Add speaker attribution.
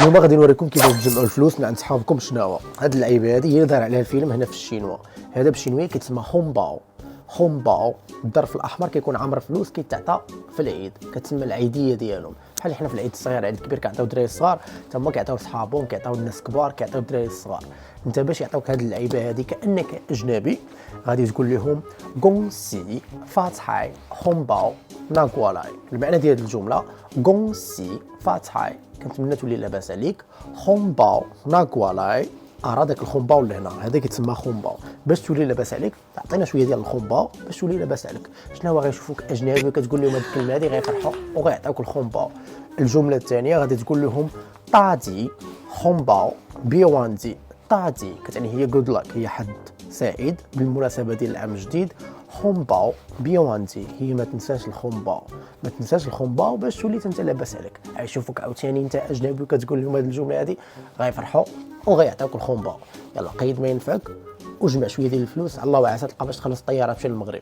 Speaker 1: اليوم غادي نوريكم كيفاش تجمعوا الفلوس من عند صحابكم الشناوه. هاد اللعيبه هادي هي اللي دار عليها الفيلم هنا في الشينوا. هذا بالشينوي كيتسمى هونباو. هونباو الظرف الاحمر كيكون عامر فلوس كيتعطى في العيد، كتسمى العيديه ديالهم. بحال حنا في العيد الصغير العيد الكبير كيعطيو الدراري الصغار، حتى هما كيعطيو لصحابهم، كيعطيو الناس كبار، كيعطيو الدراري الصغار. انت باش يعطيوك هاد اللعيبه هادي كانك اجنبي غادي تقول لهم غونسي فاتحاي هونباو ناكوالاي. المعنى ديال الجمله غونسي فاتحاي كنتمنى تولي لاباس عليك، هونباو ناكوالاي راه داك الخونباو اللي هنا هذا كيتسمى خونباو. باش تولي لاباس عليك تعطينا شويه ديال الخونباو باش تولي لاباس عليك. شنو هو غيشوفوك اجنبي كتقول لهم هاد الكلمه هذه غيفرحوا وغيعطيوك الخونباو. الجمله الثانيه غادي تقول لهم طادي خونباو بيواندي. طادي كتعني هي جود لاك، هي حد سعيد بالمناسبه ديال العام الجديد. هونباو بيواندي هي ما تنساش الخونباو، ما تنساش الخونباو باش تولي انت لاباس عليك. غيشوفوك عاوتاني انت اجنبي وكتقول لهم هاد الجمله هذه غيفرحوا وغيعطيوك الخونباو. يلا قيد ما ينفعك وجمع شويه ديال الفلوس، على الله وعسى تلقى باش تخلص الطياره تمشي للمغرب.